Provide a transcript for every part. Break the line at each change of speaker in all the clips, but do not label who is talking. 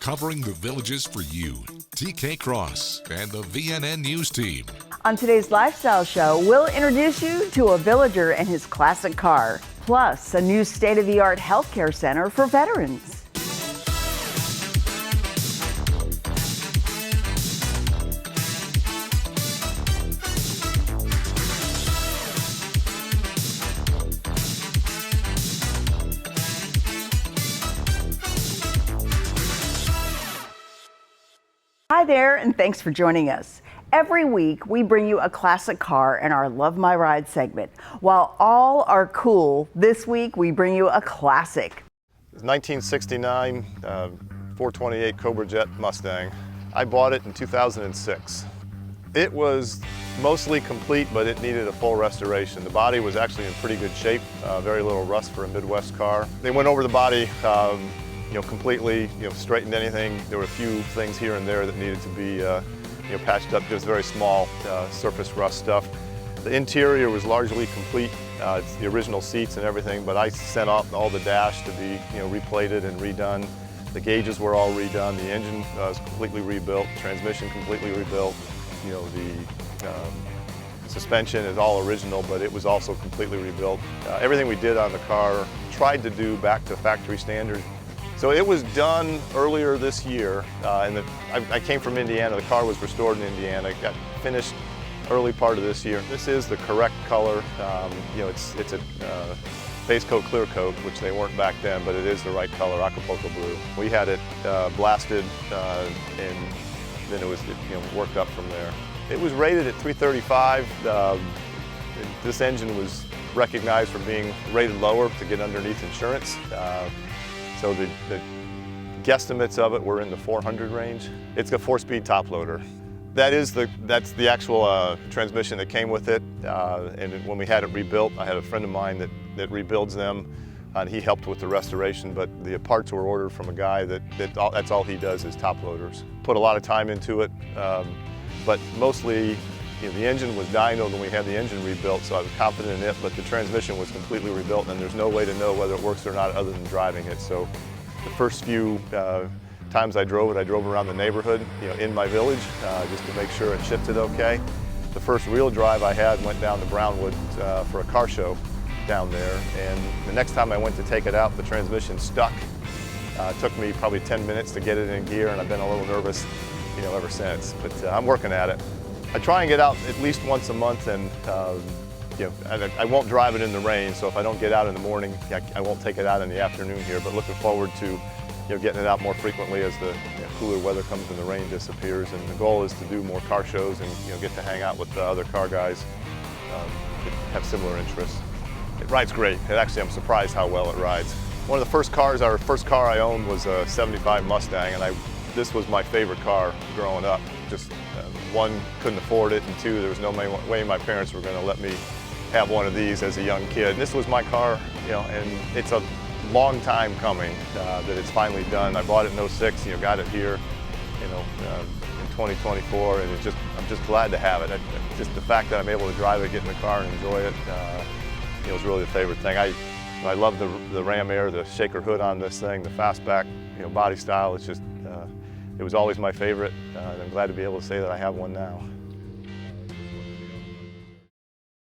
covering the villages for you. TK Cross and the VNN News team.
On today's Lifestyle Show, we'll introduce you to a villager and his classic car, plus a new state-of-the-art healthcare center for veterans. Hi there, and thanks for joining us. Every week, we bring you a classic car in our Love My Ride segment. While all are cool, this week we bring you a classic.
1969 428 Cobra Jet Mustang. I bought it in 2006. It was mostly complete, but it needed a full restoration. The body was actually in pretty good shape, very little rust for a Midwest car. They went over the body completely, straightened anything. There were a few things here and there that needed to be, patched up, just very small surface rust stuff. The interior was largely complete. It's the original seats and everything, but I sent off all the dash to be, replated and redone. The gauges were all redone. The engine was completely rebuilt. Transmission completely rebuilt. The suspension is all original, but it was also completely rebuilt. Everything we did on the car tried to do back to factory standard. So it was done earlier this year, and I came from Indiana. The car was restored in Indiana. It got finished early part of this year. This is the correct color. It's a base coat, clear coat, which they weren't back then, but it is the right color, Acapulco blue. We had it blasted, and then it was worked up from there. It was rated at 335. This engine was recognized for being rated lower to get underneath insurance. So the guesstimates of it were in the 400 range. It's a 4-speed top loader. That's the actual transmission that came with it. And when we had it rebuilt, I had a friend of mine that rebuilds them, and he helped with the restoration. But the parts were ordered from a guy that's all he does is top loaders. Put a lot of time into it, but mostly the engine was dynoed when we had the engine rebuilt, so I was confident in it, but the transmission was completely rebuilt, and there's no way to know whether it works or not other than driving it. So the first few times I drove around the neighborhood, in my village, just to make sure it shifted okay. The first real drive I had went down to Brownwood for a car show down there, and the next time I went to take it out, the transmission stuck. It took me probably 10 minutes to get it in gear, and I've been a little nervous, ever since, but I'm working at it. I try and get out at least once a month, and I won't drive it in the rain, so if I don't get out in the morning, I won't take it out in the afternoon here, but looking forward to getting it out more frequently as the cooler weather comes and the rain disappears. And the goal is to do more car shows and get to hang out with the other car guys that have similar interests. It rides great. I'm surprised how well it rides. One of the first cars I owned was a 75 Mustang, and this was my favorite car growing up. Just one, couldn't afford it, and two, there was no way my parents were going to let me have one of these as a young kid. And this was my car, and it's a long time coming that it's finally done. I bought it in '06, got it here, in 2024, and I'm just glad to have it. Just the fact that I'm able to drive it, get in the car, and enjoy it, was really the favorite thing. I love the Ram Air, the shaker hood on this thing, the fastback, body style. It's just it was always my favorite, and I'm glad to be able to say that I have one now.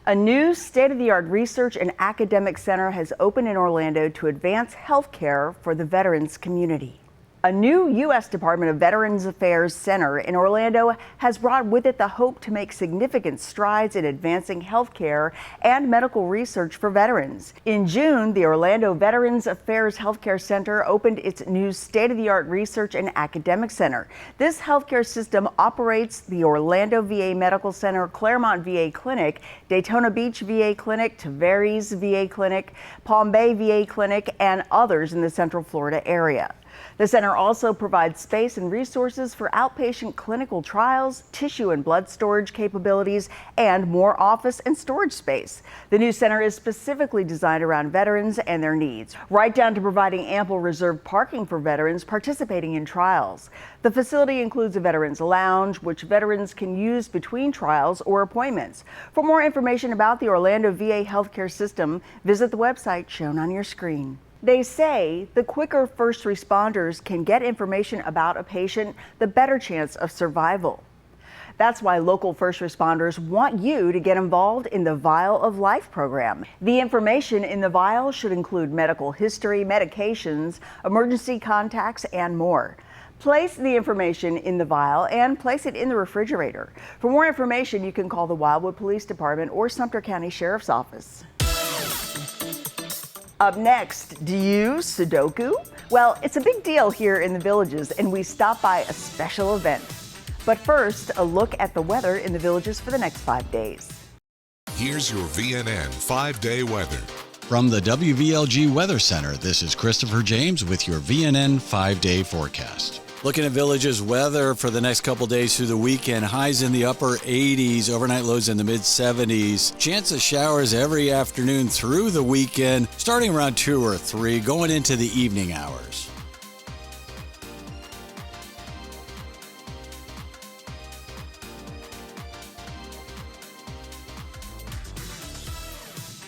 A new state-of-the-art research and academic center has opened in Orlando to advance health care for the veterans community. A new U.S. Department of Veterans Affairs center in Orlando has brought with it the hope to make significant strides in advancing health care and medical research for veterans. In June, the Orlando Veterans Affairs Healthcare Center opened its new state-of-the-art research and academic center. This healthcare system operates the Orlando VA Medical Center, Claremont VA Clinic, Daytona Beach VA Clinic, Tavares VA Clinic, Palm Bay VA Clinic, and others in the Central Florida area. The center also provides space and resources for outpatient clinical trials, tissue and blood storage capabilities, and more office and storage space. The new center is specifically designed around veterans and their needs, right down to providing ample reserved parking for veterans participating in trials. The facility includes a veterans lounge, which veterans can use between trials or appointments. For more information about the Orlando VA healthcare system, visit the website shown on your screen. They say the quicker first responders can get information about a patient, the better chance of survival. That's why local first responders want you to get involved in the Vial of Life program. The information in the vial should include medical history, medications, emergency contacts, and more. Place the information in the vial and place it in the refrigerator. For more information, you can call the Wildwood Police Department or Sumter County Sheriff's Office. Up next, do you use Sudoku? Well, it's a big deal here in the Villages, and we stop by a special event. But first, a look at the weather in the Villages for the next 5 days.
Here's your VNN 5-day weather.
From the WVLG Weather Center, this is Christopher James with your VNN 5-day forecast.
Looking at Villages weather for the next couple days through the weekend, highs in the upper 80s, overnight lows in the mid 70s. Chance of showers every afternoon through the weekend, starting around 2 or 3, going into the evening hours.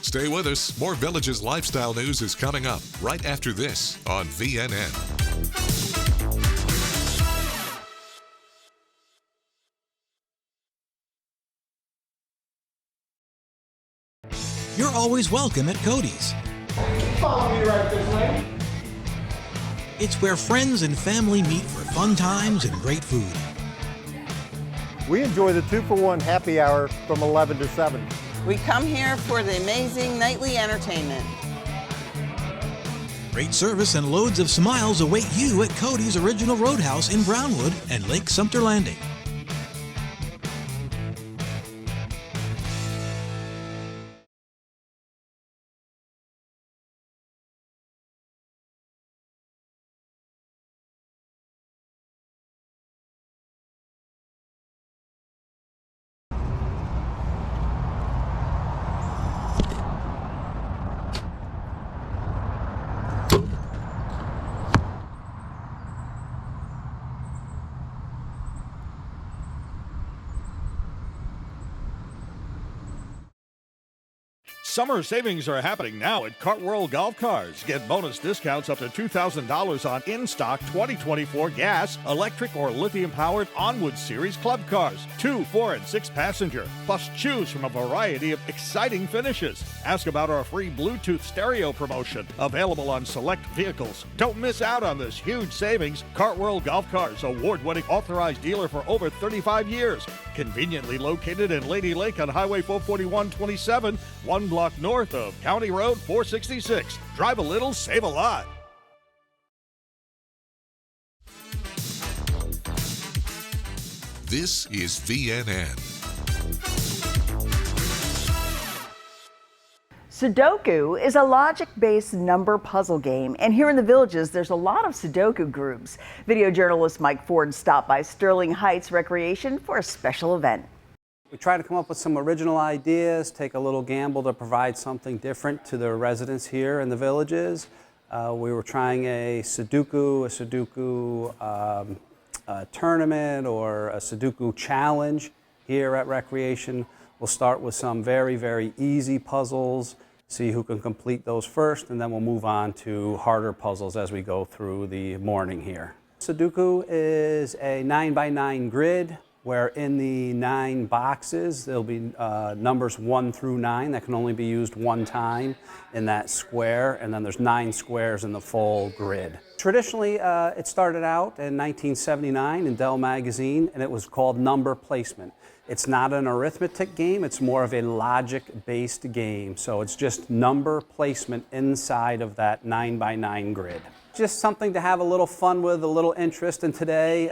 Stay with us. More Villages lifestyle news is coming up right after this on VNN.
You're always welcome at Cody's.
Follow me right this way.
It's where friends and family meet for fun times and great food.
We enjoy the 2-for-1 happy hour from 11 to 7.
We come here for the amazing nightly entertainment.
Great service and loads of smiles await you at Cody's Original Roadhouse in Brownwood and Lake Sumter Landing.
Summer savings are happening now at Cartworld Golf Cars. Get bonus discounts up to $2,000 on in-stock 2024 gas, electric, or lithium-powered Onwood Series club cars. 2, 4, and 6 passenger. Plus choose from a variety of exciting finishes. Ask about our free Bluetooth stereo promotion. Available on select vehicles. Don't miss out on this huge savings. Cartworld Golf Cars, award-winning authorized dealer for over 35 years. Conveniently located in Lady Lake on Highway 441-27, 1 block north of County Road 466. Drive a little, save a lot.
This is VNN.
Sudoku is a logic-based number puzzle game, and here in the Villages, there's a lot of Sudoku groups. Video journalist Mike Ford stopped by Sterling Heights Recreation for a special event.
We try to come up with some original ideas, take a little gamble to provide something different to the residents here in the Villages. We were trying a Sudoku tournament or a Sudoku challenge here at Recreation. We'll start with some very, very easy puzzles, see who can complete those first, and then we'll move on to harder puzzles as we go through the morning here. Sudoku is a 9x9 grid, where in the 9 boxes there'll be numbers 1 through 9 that can only be used one time in that square, and then there's 9 squares in the full grid. Traditionally, it started out in 1979 in Dell Magazine, and it was called number placement. It's not an arithmetic game, it's more of a logic-based game, so it's just number placement inside of that 9x9 grid. Just something to have a little fun with, a little interest in today.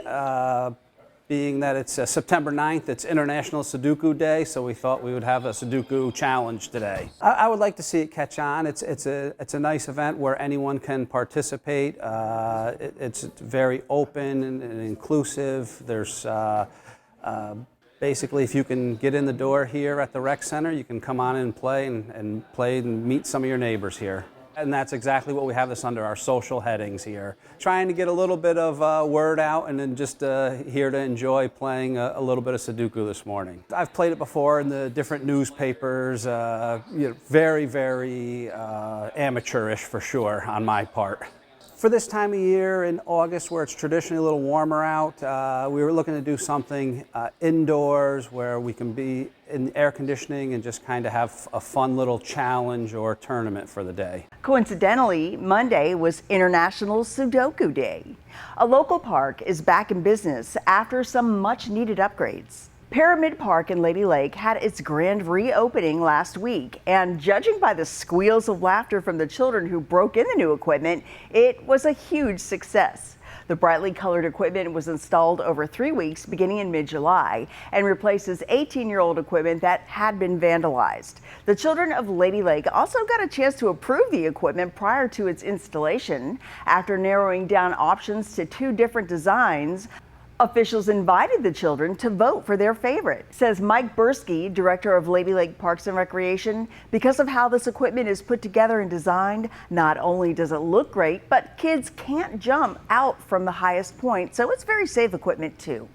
Being that it's September 9th, it's International Sudoku Day, so we thought we would have a Sudoku challenge today. I would like to see it catch on. It's a nice event where anyone can participate. It's very open and inclusive. There's basically, if you can get in the door here at the rec center, you can come on and play and meet some of your neighbors here. And that's exactly what we have this under, our social headings here. Trying to get a little bit of word out, and then just here to enjoy playing a little bit of Sudoku this morning. I've played it before in the different newspapers, very, very amateurish for sure on my part. For this time of year in August, where it's traditionally a little warmer out, we were looking to do something indoors where we can be in air conditioning and just kind of have a fun little challenge or tournament for the day.
Coincidentally, Monday was International Sudoku Day. A local park is back in business after some much-needed upgrades. Pyramid Park in Lady Lake had its grand reopening last week, and judging by the squeals of laughter from the children who broke in the new equipment, it was a huge success. The brightly colored equipment was installed over 3 weeks beginning in mid-July and replaces 18-year-old equipment that had been vandalized. The children of Lady Lake also got a chance to approve the equipment prior to its installation. After narrowing down options to 2 different designs, officials invited the children to vote for their favorite, says Mike Bursky, director of Lady Lake Parks and Recreation. Because of how this equipment is put together and designed, not only does it look great, but kids can't jump out from the highest point, so it's very safe equipment too.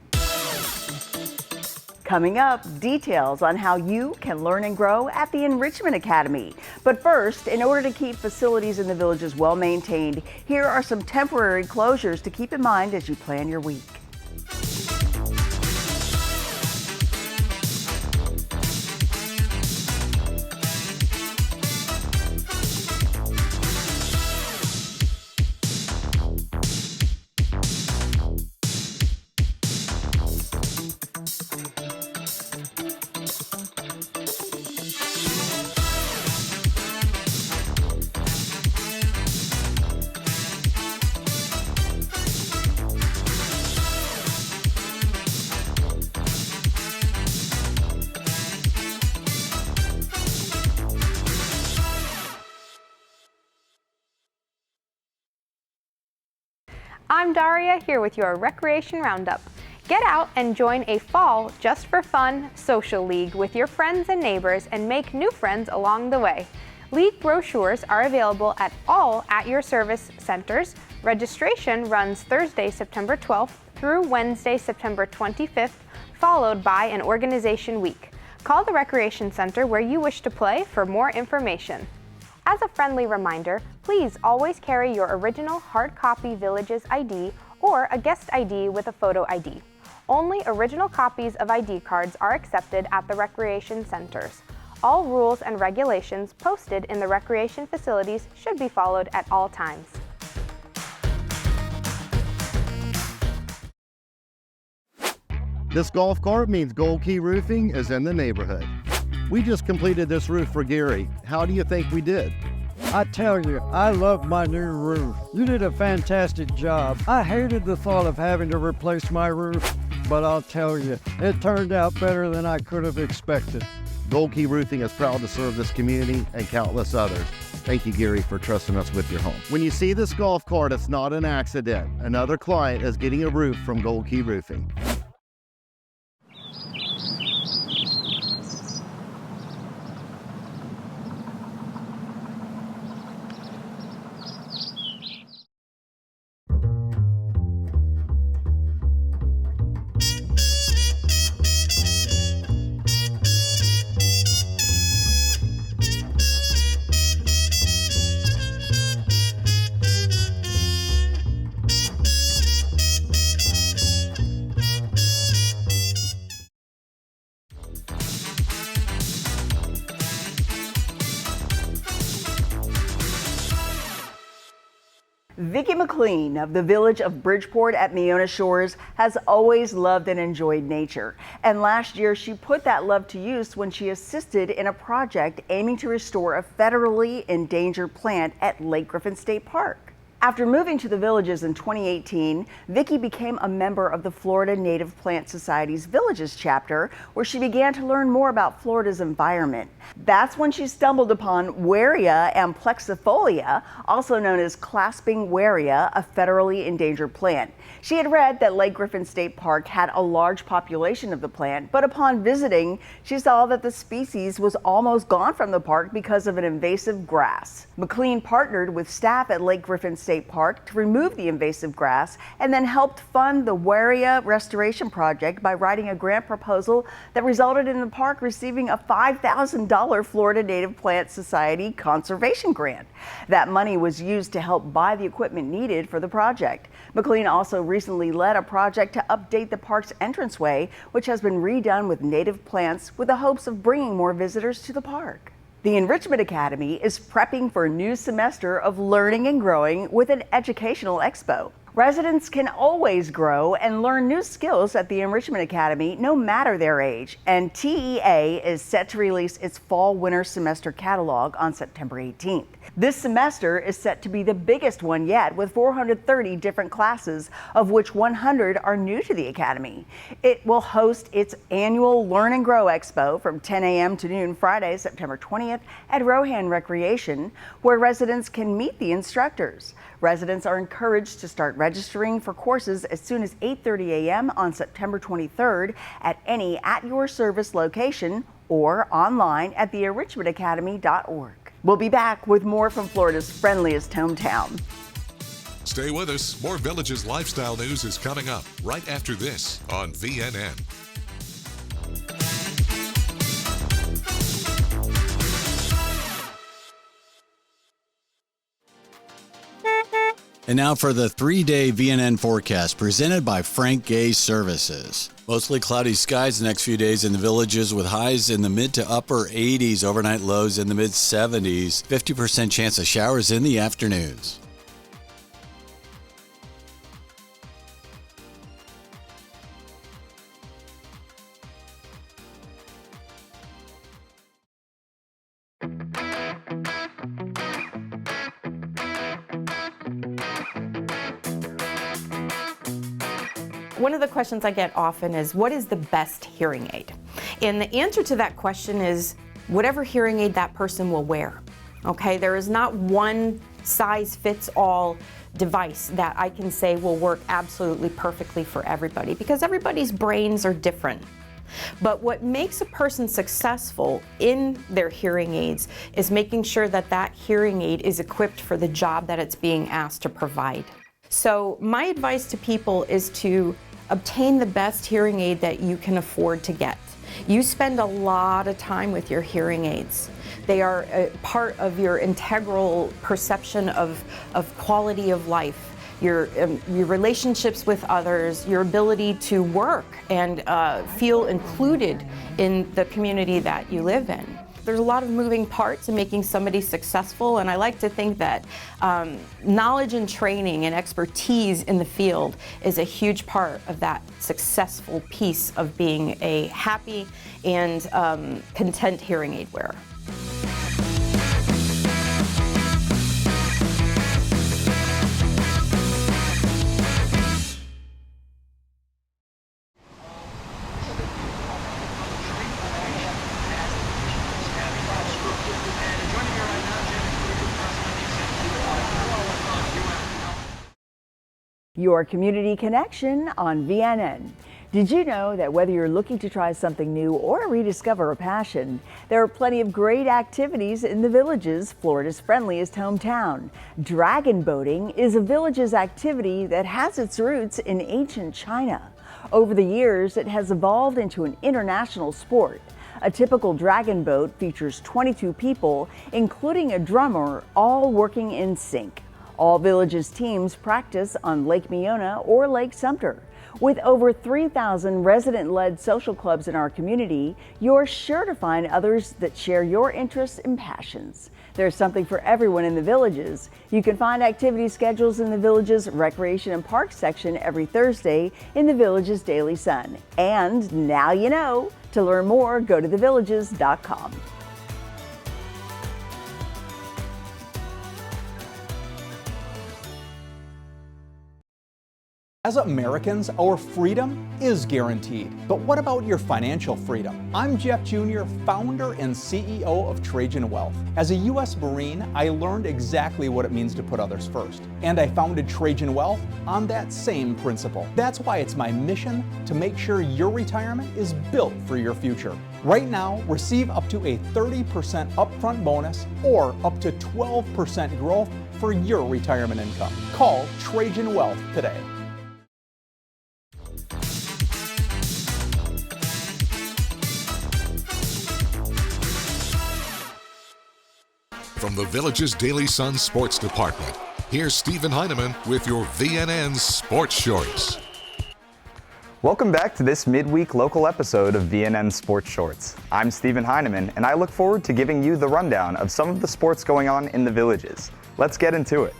Coming up, details on how you can learn and grow at the Enrichment Academy. But first, in order to keep facilities in the villages well maintained, here are some temporary closures to keep in mind as you plan your week.
I'm Daria here with your Recreation Roundup. Get out and join a fall just for fun social league with your friends and neighbors and make new friends along the way. League brochures are available at all at your service centers. Registration runs Thursday, September 12th through Wednesday, September 25th, followed by an organization week. Call the Recreation Center where you wish to play for more information. As a friendly reminder, please always carry your original hard copy Villages ID or a guest ID with a photo ID. Only original copies of ID cards are accepted at the recreation centers. All rules and regulations posted in the recreation facilities should be followed at all times.
This golf cart means Gold Key Roofing is in the neighborhood. We just completed this roof for Gary. How do you think we did?
I tell you, I love my new roof. You did a fantastic job. I hated the thought of having to replace my roof, but I'll tell you, it turned out better than I could have expected.
Gold Key Roofing is proud to serve this community and countless others. Thank you, Gary, for trusting us with your home. When you see this golf cart, it's not an accident. Another client is getting a roof from Gold Key Roofing.
Vicki McLean of the village of Bridgeport at Meona Shores has always loved and enjoyed nature. And last year she put that love to use when she assisted in a project aiming to restore a federally endangered plant at Lake Griffin State Park. After moving to the Villages in 2018, Vicki became a member of the Florida Native Plant Society's Villages chapter, where she began to learn more about Florida's environment. That's when she stumbled upon Weria amplexifolia, also known as clasping weria, a federally endangered plant. She had read that Lake Griffin State Park had a large population of the plant, but upon visiting, she saw that the species was almost gone from the park because of an invasive grass. McLean partnered with staff at Lake Griffin State Park to remove the invasive grass and then helped fund the Weria restoration project by writing a grant proposal that resulted in the park receiving a $5,000 Florida Native Plant Society conservation grant. That money was used to help buy the equipment needed for the project. McLean also recently led a project to update the park's entranceway, which has been redone with native plants with the hopes of bringing more visitors to the park. The Enrichment Academy is prepping for a new semester of learning and growing with an educational expo. Residents can always grow and learn new skills at the Enrichment Academy, no matter their age, and TEA is set to release its fall-winter semester catalog on September 18th. This semester is set to be the biggest one yet, with 430 different classes, of which 100 are new to the Academy. It will host its annual Learn and Grow Expo from 10 a.m. to noon Friday, September 20th at Rohan Recreation, where residents can meet the instructors. Residents are encouraged to start registering for courses as soon as 8:30 a.m. on September 23rd at any at-your-service location or online at theenrichmentacademy.org. We'll be back with more from Florida's friendliest hometown.
Stay with us. More Villages lifestyle news is coming up right after this on VNN.
And now for the 3-day VNN forecast presented by Frank Gay Services. Mostly cloudy skies the next few days in the Villages with highs in the mid to upper 80s, overnight lows in the mid 70s, 50% chance of showers in the afternoons.
One of the questions I get often is, what is the best hearing aid? And the answer to that question is whatever hearing aid that person will wear. Okay, there is not one size fits all device that I can say will work absolutely perfectly for everybody, because everybody's brains are different. But what makes a person successful in their hearing aids is making sure that that hearing aid is equipped for the job that it's being asked to provide. So my advice to people is to obtain the best hearing aid that you can afford to get. You spend a lot of time with your hearing aids. They are a part of your integral perception of quality of life, your relationships with others, your ability to work and feel included in the community that you live in. There's a lot of moving parts in making somebody successful, and I like to think that knowledge and training and expertise in the field is a huge part of that successful piece of being a happy and content hearing aid wearer.
Your community connection on VNN. Did you know that whether you're looking to try something new or rediscover a passion, there are plenty of great activities in the Villages, Florida's friendliest hometown. Dragon boating is a Villages activity that has its roots in ancient China. Over the years, it has evolved into an international sport. A typical dragon boat features 22 people, including a drummer, all working in sync. All Villages teams practice on Lake Miona or Lake Sumter. With over 3,000 resident-led social clubs in our community, you're sure to find others that share your interests and passions. There's something for everyone in the Villages. You can find activity schedules in the Villages Recreation and Park section every Thursday in the Villages Daily Sun. And now you know. To learn more, go to thevillages.com.
As Americans, our freedom is guaranteed. But what about your financial freedom? I'm Jeff Jr., founder and CEO of Trajan Wealth. As a U.S. Marine, I learned exactly what it means to put others first. And I founded Trajan Wealth on that same principle. That's why it's my mission to make sure your retirement is built for your future. Right now, receive up to a 30% upfront bonus or up to 12% growth for your retirement income. Call Trajan Wealth today.
From the Village's Daily Sun Sports Department, here's Stephen Heineman with your VNN Sports Shorts.
Welcome back to this midweek local episode of VNN Sports Shorts. I'm Stephen Heineman, and I look forward to giving you the rundown of some of the sports going on in the Villages. Let's get into it.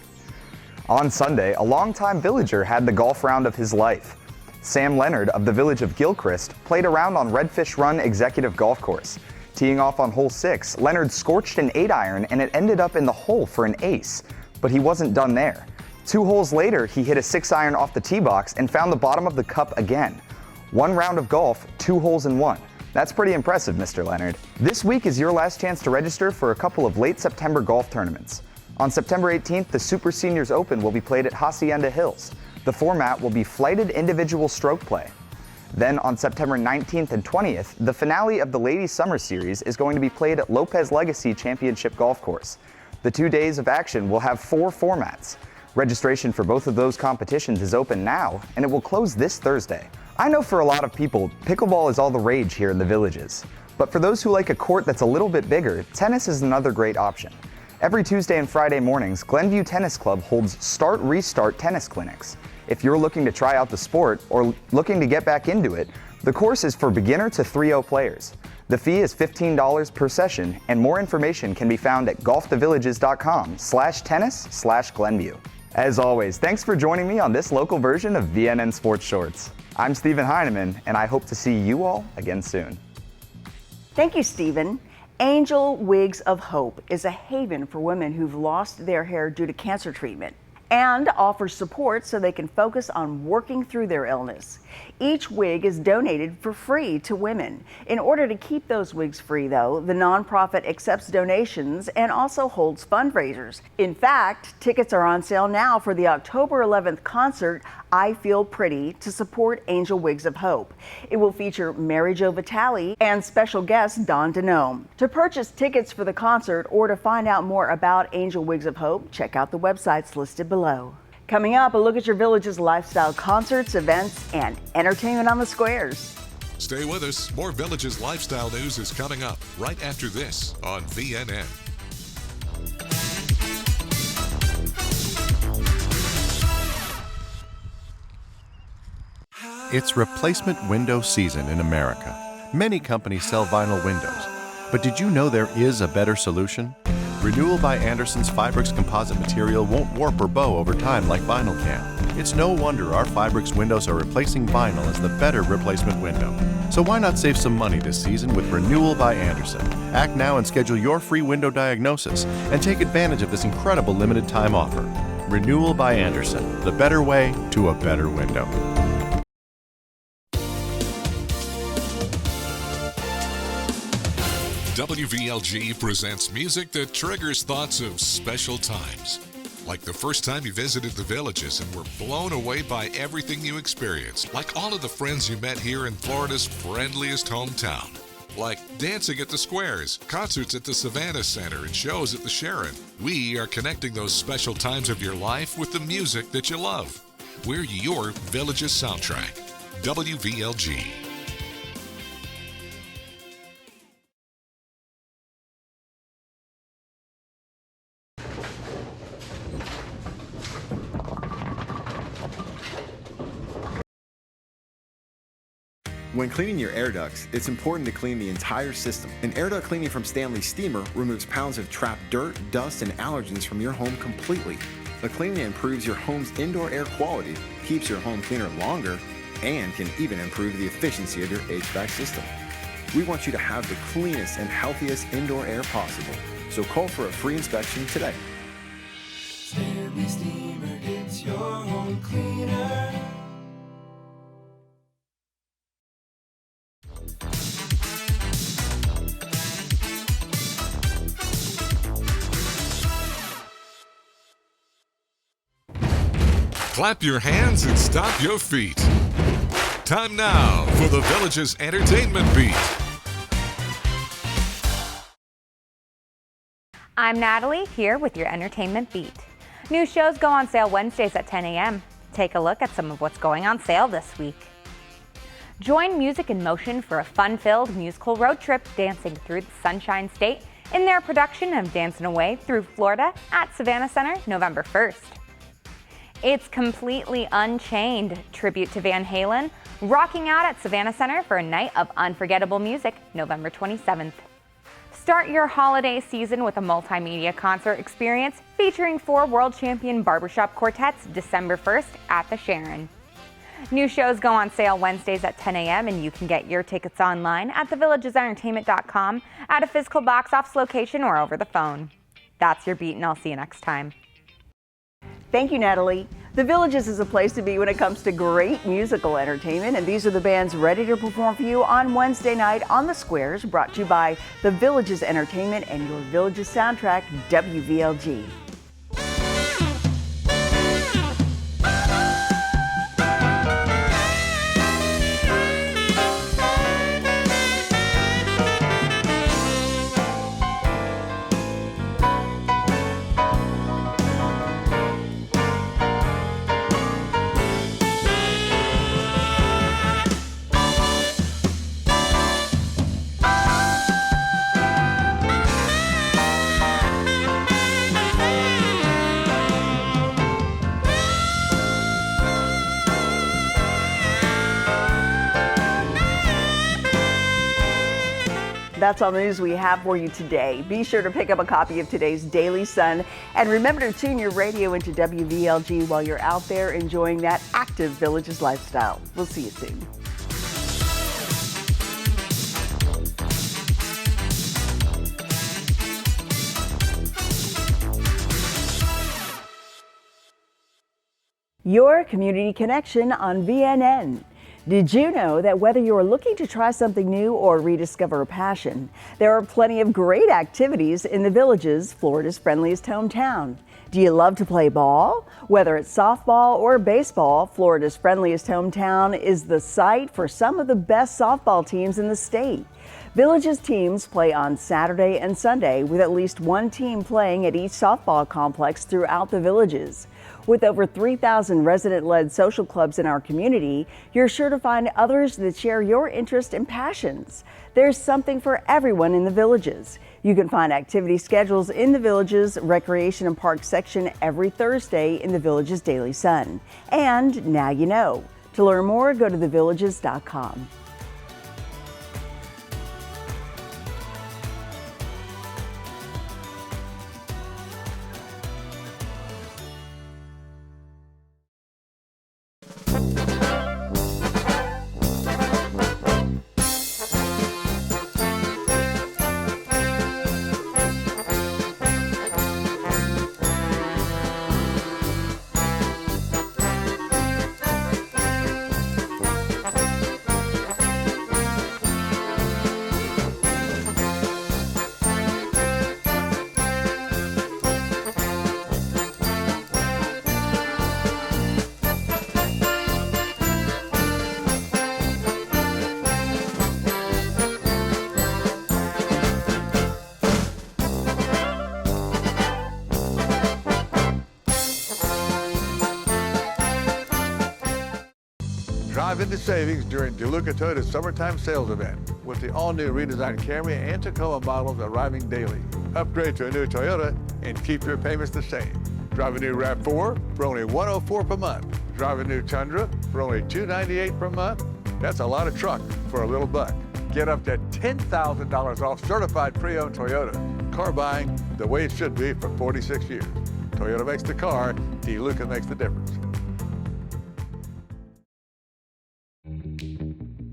On Sunday, a longtime Villager had the golf round of his life. Sam Leonard of the Village of Gilchrist played a round on Redfish Run Executive Golf Course. Teeing off on hole 6, Leonard scorched an 8-iron and it ended up in the hole for an ace. But he wasn't done there. 2 holes later, he hit a 6-iron off the tee box and found the bottom of the cup again. 1 round of golf, 2 holes in 1. That's pretty impressive, Mr. Leonard. This week is your last chance to register for a couple of late September golf tournaments. On September 18th, the Super Seniors Open will be played at Hacienda Hills. The format will be flighted individual stroke play. Then on September 19th and 20th, the finale of the Ladies Summer Series is going to be played at Lopez Legacy Championship Golf Course. The 2 days of action will have 4 formats. Registration for both of those competitions is open now, and it will close this Thursday. I know for a lot of people, pickleball is all the rage here in the Villages. But for those who like a court that's a little bit bigger, tennis is another great option. Every Tuesday and Friday mornings, Glenview Tennis Club holds Start Restart tennis clinics. If you're looking to try out the sport or looking to get back into it, the course is for beginner to 3-0 players. The fee is $15 per session, and more information can be found at golfthevillages.com/tennis/Glenview. As always, thanks for joining me on this local version of VNN Sports Shorts. I'm Stephen Heineman, and I hope to see you all again soon.
Thank you, Stephen. Angel Wigs of Hope is a haven for women who've lost their hair due to cancer treatment and offers support so they can focus on working through their illness. Each wig is donated for free to women. In order to keep those wigs free, though, the nonprofit accepts donations and also holds fundraisers. In fact, tickets are on sale now for the October 11th concert, I Feel Pretty, to support Angel Wigs of Hope. It will feature Mary Jo Vitale and special guest Don Denome. To purchase tickets for the concert or to find out more about Angel Wigs of Hope, check out the websites listed below. Coming up, a look at your Village's lifestyle concerts, events, and entertainment on the squares.
Stay with us. More Village's lifestyle news is coming up right after this on VNN.
It's replacement window season in America. Many companies sell vinyl windows, but did you know there is a better solution? Renewal by Andersen's Fibrix composite material won't warp or bow over time like vinyl can. It's no wonder our Fibrix windows are replacing vinyl as the better replacement window. So why not save some money this season with Renewal by Andersen? Act now and schedule your free window diagnosis and take advantage of this incredible limited time offer. Renewal by Andersen, the better way to a better window.
WVLG presents music that triggers thoughts of special times. Like the first time you visited the Villages and were blown away by everything you experienced. Like all of the friends you met here in Florida's friendliest hometown. Like dancing at the Squares, concerts at the Savannah Center, and shows at the Sharon. We are connecting those special times of your life with the music that you love. We're your Villages soundtrack. WVLG.
When cleaning your air ducts, it's important to clean the entire system. An air duct cleaning from Stanley Steamer removes pounds of trapped dirt, dust, and allergens from your home completely. The cleaning improves your home's indoor air quality, keeps your home cleaner longer, and can even improve the efficiency of your HVAC system. We want you to have the cleanest and healthiest indoor air possible, so call for a free inspection today.
Stanley Steamer gets your home cleaner.
Clap your hands and stomp your feet. Time now for the Village's Entertainment Beat.
I'm Natalie, here with your Entertainment Beat. New shows go on sale Wednesdays at 10 a.m. Take a look at some of what's going on sale this week. Join Music in Motion for a fun-filled musical road trip dancing through the Sunshine State in their production of Dancing Away Through Florida at Savannah Center November 1st. It's Completely Unchained, tribute to Van Halen, rocking out at Savannah Center for a night of unforgettable music November 27th. Start your holiday season with a multimedia concert experience featuring 4 world champion barbershop quartets December 1st at the Sharon. New shows go on sale Wednesdays at 10 a.m. and you can get your tickets online at thevillagesentertainment.com, at a physical box office location, or over the phone. That's your beat, and I'll see you next time.
Thank you, Natalie. The Villages is a place to be when it comes to great musical entertainment, and these are the bands ready to perform for you on Wednesday night on the Squares, brought to you by The Villages Entertainment and your Villages soundtrack, WVLG. That's all the news we have for you today. Be sure to pick up a copy of today's Daily Sun, and remember to tune your radio into WVLG while you're out there enjoying that active Villages lifestyle. We'll see you soon. Your Community Connection on VNN. Did you know that whether you're looking to try something new or rediscover a passion, there are plenty of great activities in the Villages, Florida's friendliest hometown? Do you love to play ball? Whether it's softball or baseball, Florida's friendliest hometown is the site for some of the best softball teams in the state. Villages teams play on Saturday and Sunday, with at least one team playing at each softball complex throughout the Villages. With over 3,000 resident-led social clubs in our community, you're sure to find others that share your interests and passions. There's something for everyone in the Villages. You can find activity schedules in the Villages Recreation and Park section every Thursday in the Villages Daily Sun. And now you know. To learn more, go to thevillages.com.
Drive into savings during DeLuca Toyota's summertime sales event with the all-new redesigned Camry and Tacoma models arriving daily. Upgrade to a new Toyota and keep your payments the same. Drive a new RAV4 for only $104 per month. Drive a new Tundra for only $298 per month. That's a lot of truck for a little buck. Get up to $10,000 off certified pre-owned Toyota. Car buying the way it should be for 46 years. Toyota makes the car, DeLuca makes the difference.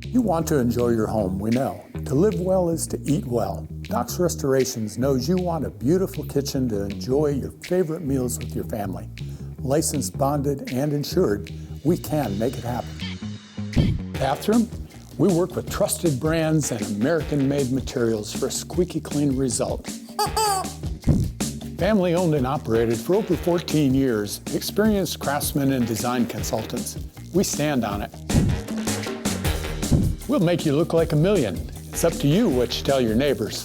You want to enjoy your home, we know. To live well is to eat well. Knox Restorations knows you want a beautiful kitchen to enjoy your favorite meals with your family. Licensed, bonded, and insured, we can make it happen. Bathroom? We work with trusted brands and American-made materials for a squeaky clean result. Family owned and operated for over 14 years, experienced craftsmen and design consultants. We stand on it. We'll make you look like a million. It's up to you what you tell your neighbors.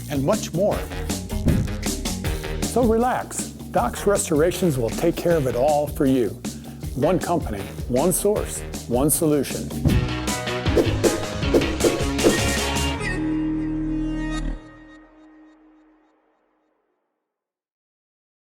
And much more. So relax. Doc's Restorations will take care of it all for you. One company, one source, one solution.